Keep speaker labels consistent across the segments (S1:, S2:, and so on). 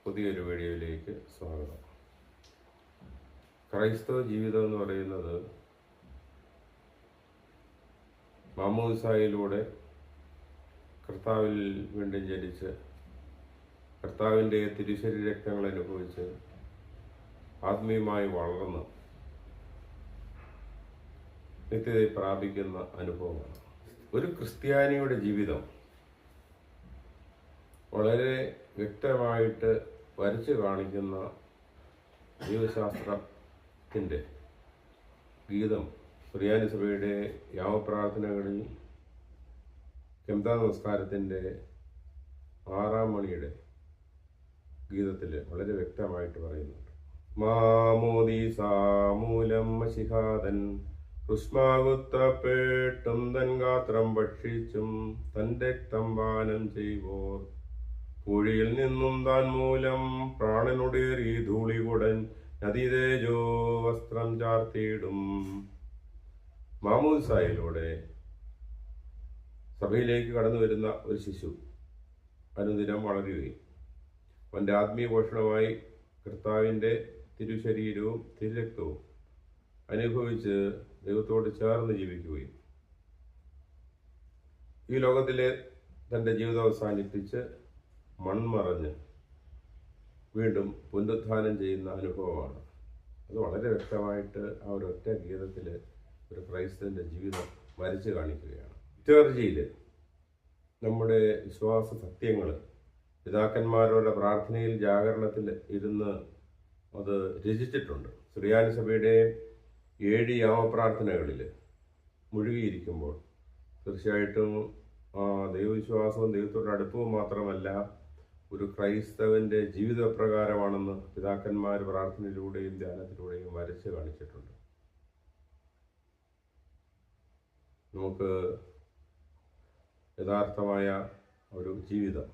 S1: പുതിയൊരു വീഡിയോയിലേക്ക് സ്വാഗതം. ക്രൈസ്തവ ജീവിതം എന്ന് പറയുന്നത് മാമോദിസായിലൂടെ കർത്താവിൽ വീണ്ടും ജനിച്ച് കർത്താവിൻ്റെ തിരുശരീര രക്തങ്ങൾ അനുഭവിച്ച് ആത്മീയമായി വളർന്ന് നിത്യതയെ പ്രാപിക്കുന്ന അനുഭവമാണ്. ഒരു ക്രിസ്ത്യാനിയുടെ ജീവിതം വളരെ വ്യക്തമായിട്ട് വരച്ചു കാണിക്കുന്ന ദൈവശാസ്ത്രത്തിൻ്റെ ഗീതം സുറിയാനി സഭയുടെ യാമപ്രാർത്ഥനകളിൽ കെംതാ നമസ്കാരത്തിൻ്റെ 6-ാം മണിയുടെ ഗീതത്തിൽ വളരെ വ്യക്തമായിട്ട് പറയുന്നുണ്ട്. മാമോദീസാമൂലം മശിഹാതൻ കുഷ്മാകുത്തപ്പെട്ടും തൻ ഗാത്രം ഭക്ഷിച്ചും തൻ്റെ രക്തം പാനം ചെയ്വോർ കുഴിയിൽ നിന്നും താൻ മൂലം പ്രാണനുടേറി ധൂളികുടൻ നദീതേജോ വസ്ത്രം ചാർത്തിയിടും. മാമോദിസായിലൂടെ സഭയിലേക്ക് കടന്നു വരുന്ന ഒരു ശിശു അനുദിനം വളരുകയും അവൻ്റെ ആത്മീയ പോഷണമായി കർത്താവിൻ്റെ തിരുശരീരവും തിരുരക്തവും അനുഭവിച്ച് ദൈവത്തോട് ചേർന്ന് ജീവിക്കുകയും ഈ ലോകത്തിലെ തൻ്റെ ജീവിതം അവസാനിപ്പിച്ച് മൺമറഞ്ഞ് വീണ്ടും പുനരുത്ഥാനം ചെയ്യുന്ന അനുഭവമാണ്. അത് വളരെ വ്യക്തമായിട്ട് ആ ഒരൊറ്റ ഗീതത്തിൽ ഒരു ക്രൈസ്തവൻ്റെ ജീവിതം വരച്ച് കാണിക്കുകയാണ്. ലിറ്റർജിയിൽ നമ്മുടെ വിശ്വാസ സത്യങ്ങൾ പിതാക്കന്മാരുടെ പ്രാർത്ഥനയിൽ ജാഗരണത്തിൽ ഇരുന്ന് അത് രചിച്ചിട്ടുണ്ട്. സുറിയാനി സഭയുടെ 7 യാമപ്രാർത്ഥനകളിൽ മുഴുകിയിരിക്കുമ്പോൾ തീർച്ചയായിട്ടും ദൈവവിശ്വാസവും ദൈവത്തോട് അടുപ്പവും മാത്രമല്ല ഒരു ക്രൈസ്തവൻ്റെ ജീവിതപ്രകാരമാണെന്ന് പിതാക്കന്മാർ പ്രാർത്ഥനയിലൂടെയും ധ്യാനത്തിലൂടെയും വരച്ച് കാണിച്ചിട്ടുണ്ട്. നമുക്ക് യഥാർത്ഥമായ ഒരു ജീവിതം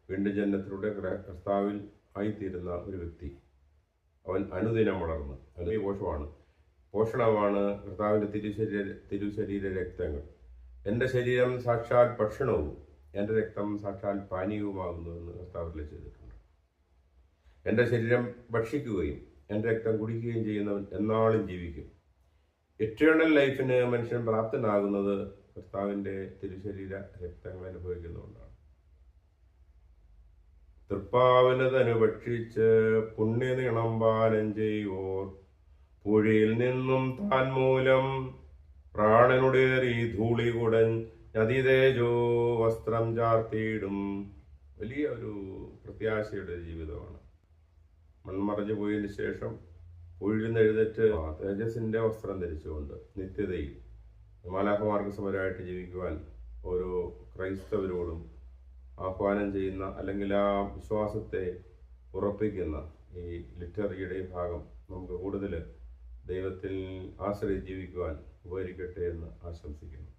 S1: വീണ്ടും ജനനത്തിലൂടെ കർത്താവിൽ ആയിത്തീരുന്ന ഒരു വ്യക്തി അവൻ അനുദിനം വളർന്ന് അതേ പോഷണമാണ് കർത്താവിൻ്റെ തിരുശരീര രക്തങ്ങൾ. എൻ്റെ ശരീരം സാക്ഷാൽ ഭക്ഷണവും എൻ്റെ രക്തം സാക്ഷാൽ പാനീയവുമാകുന്നുവെന്ന് കർത്താവിൽ ചെയ്തിട്ടുണ്ട്. എൻ്റെ ശരീരം ഭക്ഷിക്കുകയും എൻ്റെ രക്തം കുടിക്കുകയും ചെയ്യുന്നവൻ എന്നാളും ജീവിക്കും. എറ്റേണൽ ലൈഫിന് മനുഷ്യൻ പ്രാപ്തനാകുന്നത് കർത്താവിൻ്റെ തിരുശരീര രക്തങ്ങൾ അനുഭവിക്കുന്നതുകൊണ്ടാണ്. തൃപ്പാവനതനു ഭക്ഷിച്ച് പുണ്യനിണം പാനം ചെയ്യുവോർ പുഴയിൽ നിന്നും താൻ മൂലം പ്രാണനുടേറി ധൂളികുടൻ നദീതേജോ വസ്ത്രം ചാർത്തിയിടും. വലിയ ഒരു പ്രത്യാശയുടെ ജീവിതമാണ്. മൺമറഞ്ഞു പോയതിനു ശേഷം പുഴയിൽ നിന്ന് എഴുന്നേറ്റ് തേജസ്സിൻ്റെ വസ്ത്രം ധരിച്ചുകൊണ്ട് നിത്യതയിൽ മാലാഖമാർക്ക് സമരമായിട്ട് ജീവിക്കുവാൻ ഓരോ ക്രൈസ്തവരോടും ആഹ്വാനം ചെയ്യുന്ന അല്ലെങ്കിൽ ആ വിശ്വാസത്തെ ഉറപ്പിക്കുന്ന ഈ ലിറ്ററിയുടെ ഭാഗം നമുക്ക് കൂടുതൽ ദൈവത്തിൽ ആശ്രയിച്ച് ജീവിക്കുവാൻ ഉപകരിക്കട്ടെ എന്ന് ആശംസിക്കുന്നു.